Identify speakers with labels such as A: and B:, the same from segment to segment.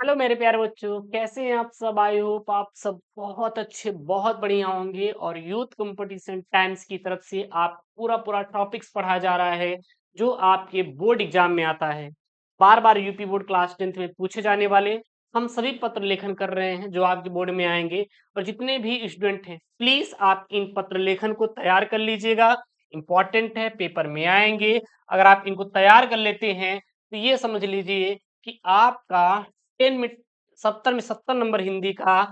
A: Hello मेरे प्यारे बच्चों, कैसे हैं आप सब? आई होप आप सब बहुत अच्छे, बहुत बढ़िया होंगे। और यूथ कंपटीशन टाइम्स की तरफ से आप पूरा पूरा टॉपिक्स पढ़ा जा रहा है जो आपके बोर्ड एग्जाम में आता है। बार बार यूपी बोर्ड क्लास 10th में पूछे जाने वाले हम सभी पत्र लेखन कर रहे हैं जो आपके बोर्ड में आएंगे। और जितने भी स्टूडेंट हैं, प्लीज आप इन पत्र लेखन को तैयार कर लीजिएगा। इंपॉर्टेंट है, पेपर में आएंगे। अगर आप इनको तैयार कर लेते हैं तो ये समझ लीजिए कि आपका 10 में 70 नंबर हिंदी का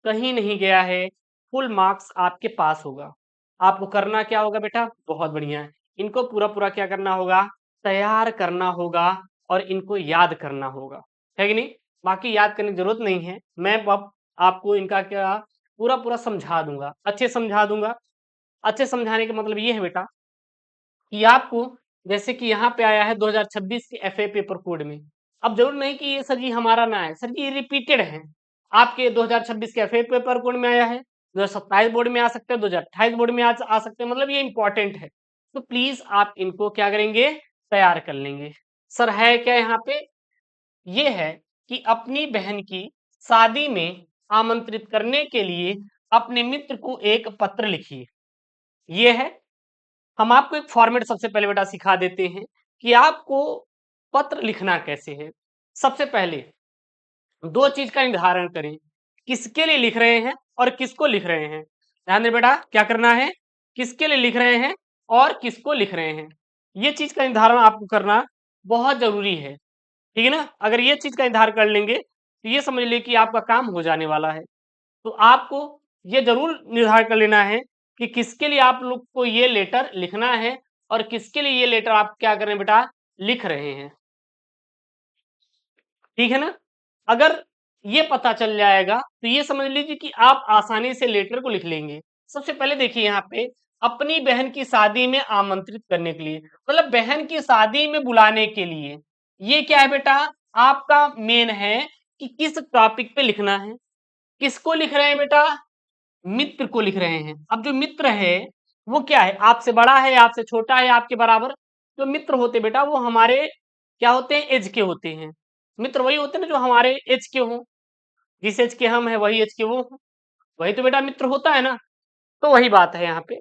A: कहीं नहीं गया है। फुल मार्क्स आपके पास होगा। आपको करना क्या होगा बेटा? बहुत बढ़िया है। इनको पूरा पूरा क्या करना होगा? तैयार करना होगा और इनको याद करना होगा, है कि नहीं? बाकी याद करने की जरूरत नहीं है। मैं अब आपको इनका क्या पूरा पूरा समझा दूंगा, अच्छे समझा दूंगा। अच्छे समझाने का मतलब ये है बेटा कि आपको जैसे कि यहाँ पे आया है 2026 के एफए पेपर कोड में। अब जरूर नहीं कि ये सर जी हमारा ना है, सर जी ये रिपीटेड है। आपके 2026 के एफए पेपर कोड में आया है, 2027 बोर्ड में आ सकते हैं, 2028 बोर्ड में आ सकते हैं। मतलब ये इंपॉर्टेंट है, तो प्लीज आप इनको क्या करेंगे? तैयार कर लेंगे। सर है क्या यहाँ पे? ये है कि अपनी बहन की शादी में आमंत्रित करने के लिए अपने मित्र को एक पत्र लिखिए। ये है। हम आपको एक फॉर्मेट सबसे पहले बेटा सिखा देते हैं कि आपको पत्र लिखना कैसे है। सबसे पहले दो चीज का निर्धारण करें, किसके लिए लिख रहे हैं और किसको लिख रहे हैं। ध्यान दें बेटा, क्या करना है? किसके लिए लिख रहे हैं और किसको लिख रहे हैं, ये चीज का निर्धारण आपको करना बहुत जरूरी है। ठीक है ना? अगर ये चीज का निर्धारण कर लेंगे तो ये समझ लीजिए कि आपका काम हो जाने वाला है। तो आपको ये जरूर निर्धारण कर लेना है कि किसके लिए आप लोग को ये लेटर लिखना है और किसके लिए ये लेटर आप क्या कर रहे हैं बेटा? लिख रहे हैं। ठीक है ना? अगर ये पता चल जाएगा तो ये समझ लीजिए कि आप आसानी से लेटर को लिख लेंगे। सबसे पहले देखिए यहाँ पे, अपनी बहन की शादी में आमंत्रित करने के लिए, मतलब बहन की शादी में बुलाने के लिए। ये क्या है बेटा? आपका मेन है कि किस टॉपिक पे लिखना है। किसको लिख रहे हैं बेटा? मित्र को लिख रहे हैं। अब जो मित्र है वो क्या है? आपसे बड़ा है, आपसे छोटा है, आपके बराबर। जो मित्र होते बेटा वो हमारे क्या होते हैं? एज के होते हैं। मित्र वही होते हैं ना जो हमारे एज के हों। जिस एज के हम हैं वही एज के वो हों। वही तो बेटा मित्र होता है ना। तो वही बात है यहाँ पे।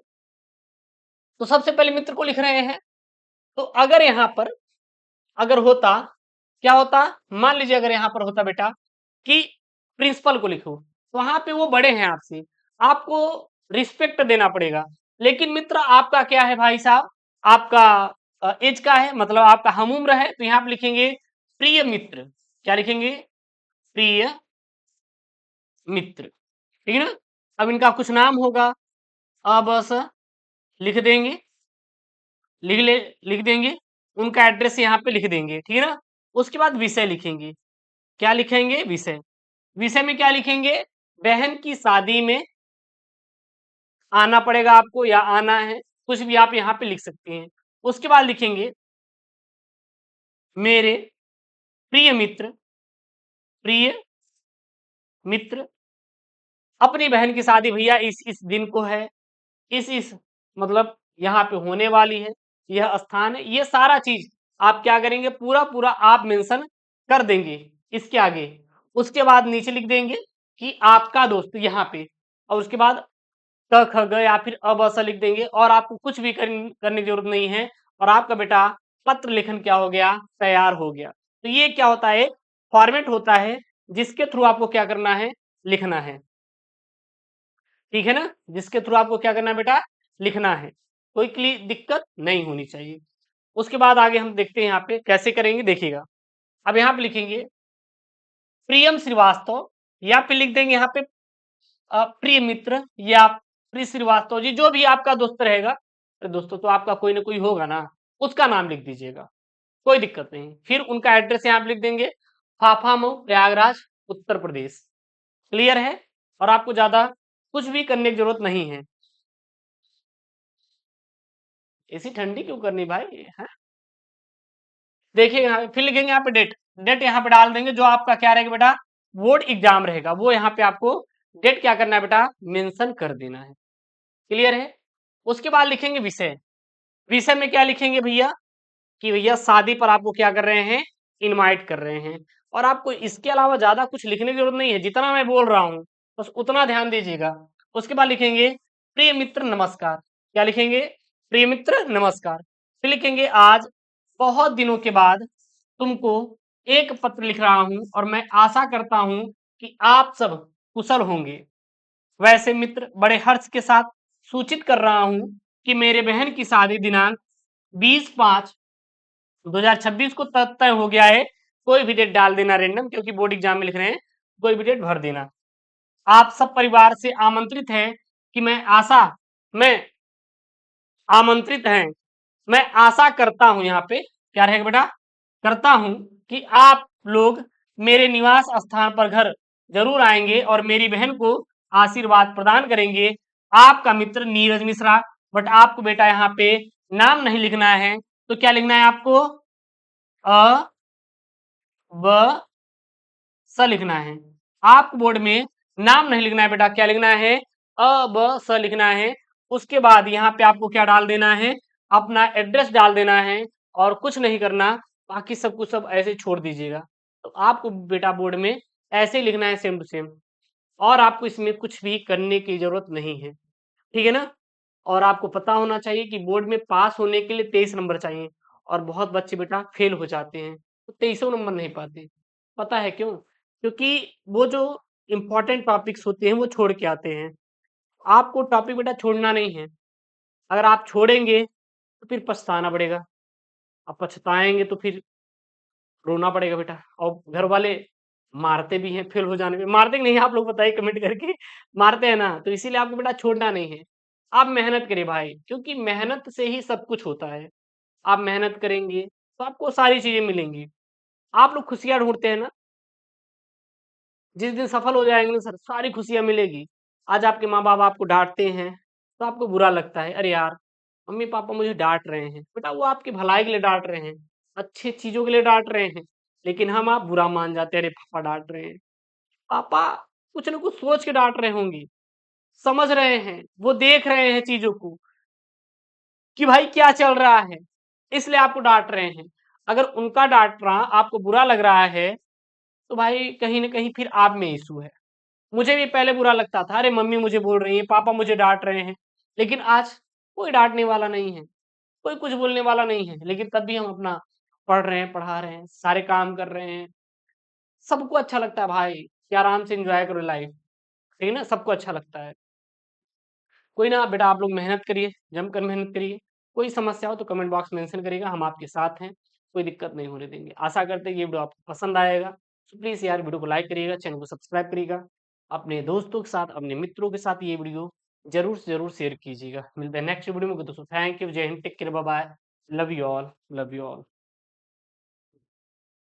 A: तो सबसे पहले मित्र को लिख रहे हैं। तो अगर यहाँ पर अगर होता, क्या होता? मान लीजिए अगर यहाँ पर होता बेटा कि प्रिंसिपल को लिखो, तो वहां पे वो बड़े हैं आपसे, आपको रिस्पेक्ट देना पड़ेगा। लेकिन मित्र आपका क्या है भाई साहब? आपका एज का है, मतलब आपका हम उम्र है, तो यहाँ पे लिखेंगे प्रिय मित्र। क्या लिखेंगे? प्रिय मित्र। ठीक है ना? अब इनका कुछ नाम होगा, अब बस लिख देंगे, लिख देंगे। उनका एड्रेस यहाँ पे लिख देंगे। ठीक है ना? उसके बाद विषय लिखेंगे। क्या लिखेंगे? विषय। विषय में क्या लिखेंगे? बहन की शादी में आना पड़ेगा आपको या आना है, कुछ भी आप यहाँ पे लिख सकते हैं। उसके बाद लिखेंगे मेरे प्रिय मित्र, प्रिय मित्र, अपनी बहन की शादी भैया इस दिन को है, इस मतलब यहाँ पे होने वाली है, यह स्थान है। ये सारा चीज आप क्या करेंगे? पूरा पूरा आप मेंशन कर देंगे इसके आगे। उसके बाद नीचे लिख देंगे कि आपका दोस्त यहाँ पे। और उसके बाद क ख ग या फिर अब ऐसा लिख देंगे। और आपको कुछ भी करने की जरूरत नहीं है। और आपका बेटा पत्र लेखन क्या हो गया? तैयार हो गया। तो ये क्या होता है? फॉर्मेट होता है जिसके थ्रू आपको क्या करना है? लिखना है। ठीक है ना? जिसके थ्रू आपको क्या करना है बेटा? लिखना है। कोई दिक्कत नहीं होनी चाहिए। उसके बाद आगे हम देखते हैं यहाँ पे कैसे करेंगे, देखिएगा। अब यहाँ पे लिखेंगे प्रियम श्रीवास्तव, या फिर लिख देंगे यहाँ पे प्रिय मित्र या प्रिय श्रीवास्तव जी, जो भी आपका दोस्त रहेगा। अरे दोस्तों तो आपका कोई ना कोई होगा ना, उसका नाम लिख दीजिएगा, कोई दिक्कत नहीं। फिर उनका एड्रेस यहाँ पे लिख देंगे, फाफामऊ प्रयागराज उत्तर प्रदेश। क्लियर है? और आपको ज्यादा कुछ भी करने की जरूरत नहीं है। ऐसी ठंडी क्यों करनी भाई है? देखिए यहाँ पे फिर लिखेंगे यहाँ पे डेट। डेट यहाँ पे डाल देंगे जो आपका क्या रहेगा बेटा? बोर्ड एग्जाम रहेगा, वो यहाँ पे आपको डेट क्या करना है बेटा? मेंशन कर देना है। क्लियर है? उसके बाद लिखेंगे विषय। विषय में क्या लिखेंगे भैया? कि भैया शादी पर आपको क्या कर रहे हैं? इनवाइट कर रहे हैं। और आपको इसके अलावा ज़्यादा कुछ लिखने की ज़रूरत नहीं है, जितना मैं बोल रहा हूँ, बस उतना ध्यान दीजिएगा। उसके बाद लिखेंगे प्रिय मित्र नमस्कार। क्या लिखेंगे? प्रिय मित्र नमस्कार। फिर लिखेंगे आज बहुत दिनों के बाद तुमको एक पत्र लिख रहा हूँ और मैं आशा करता हूँ कि आप सब कुशल होंगे। वैसे मित्र बड़े हर्ष के साथ सूचित कर रहा हूँ कि मेरे बहन की शादी दिनांक 20/5/2026 को तय हो गया है। कोई भी डेट डाल देना रेंडम, क्योंकि बोर्ड एग्जाम में लिख रहे हैं, कोई भी डेट भर देना। आप सब परिवार से आमंत्रित हैं कि मैं आमंत्रित हैं। मैं आशा करता हूं, यहाँ पे क्या रहेगा बेटा? करता हूं कि आप लोग मेरे निवास स्थान पर घर जरूर आएंगे और मेरी बहन को आशीर्वाद प्रदान करेंगे। आपका मित्र नीरज मिश्रा। बट आपको बेटा यहाँ पे नाम नहीं लिखना है, तो क्या लिखना है आपको? अ ब स लिखना है। आपको बोर्ड में नाम नहीं लिखना है बेटा, क्या लिखना है? अ ब स लिखना है। उसके बाद यहाँ पे आपको क्या डाल देना है? अपना एड्रेस डाल देना है और कुछ नहीं करना, बाकी सब कुछ सब ऐसे छोड़ दीजिएगा। तो आपको बेटा बोर्ड में ऐसे ही लिखना है, सेम टू सेम। और आपको इसमें कुछ भी करने की जरूरत नहीं है, ठीक है ना? और आपको पता होना चाहिए कि बोर्ड में पास होने के लिए 23 नंबर चाहिए, और बहुत बच्चे बेटा फेल हो जाते हैं, तो 23 नंबर नहीं पाते। पता है क्यों? क्योंकि वो जो इंपॉर्टेंट टॉपिक्स होते हैं वो छोड़ के आते हैं। आपको टॉपिक बेटा छोड़ना नहीं है। अगर आप छोड़ेंगे तो फिर पछताना पड़ेगा, अब पछताएंगे तो फिर रोना पड़ेगा बेटा। और घर वाले मारते भी हैं फेल हो जाने पे। मारते कि नहीं आप लोग बताइए कमेंट करके? मारते हैं ना? तो इसीलिए आपको बेटा छोड़ना नहीं है। आप मेहनत करिए भाई, क्योंकि मेहनत से ही सब कुछ होता है। आप मेहनत करेंगे तो आपको सारी चीजें मिलेंगी। आप लोग खुशियां ढूंढते हैं ना, जिस दिन सफल हो जाएंगे ना सर, सारी खुशियां मिलेगी। आज आपके माँ बाप आपको डांटते हैं तो आपको बुरा लगता है, अरे यार मम्मी पापा मुझे डांट रहे हैं। बेटा वो आपकी भलाई के लिए डांट रहे हैं, अच्छी चीजों के लिए डांट रहे हैं। लेकिन हम आप बुरा मान जाते हैं, अरे पापा डांट रहे हैं। पापा कुछ ना कुछ सोच के डांट रहे होंगे, समझ रहे हैं, वो देख रहे हैं चीजों को कि भाई क्या चल रहा है, इसलिए आपको डांट रहे हैं। अगर उनका डांटना आपको बुरा लग रहा है तो भाई कहीं ना कहीं फिर आप में इशू है। मुझे भी पहले बुरा लगता था, अरे मम्मी मुझे बोल रही है, पापा मुझे डांट रहे हैं। लेकिन आज कोई डांटने वाला नहीं है, कोई कुछ बोलने वाला नहीं है, लेकिन तब भी हम अपना पढ़ रहे हैं, पढ़ा रहे हैं, सारे काम कर रहे हैं। सबको अच्छा लगता है भाई कि आराम से एंजॉय करो लाइफ, ठीक है ना? सबको अच्छा लगता है। कोई ना बेटा, आप लोग मेहनत करिए, जमकर मेहनत करिए। कोई समस्या हो तो कमेंट बॉक्स में मेंशन करिएगा, हम आपके साथ हैं, कोई दिक्कत नहीं होने देंगे। आशा करते हैं ये वीडियो आपको पसंद आएगा। तो प्लीज़ यार वीडियो को लाइक करिएगा, चैनल को सब्सक्राइब करिएगा। अपने दोस्तों के साथ, अपने मित्रों के साथ ये वीडियो ज़रूर से ज़रूर शेयर कीजिएगा। मिलते हैं नेक्स्ट वीडियो में। दोस्तों thank you, Jai Hind, take care, bye bye. Love you all, love you all.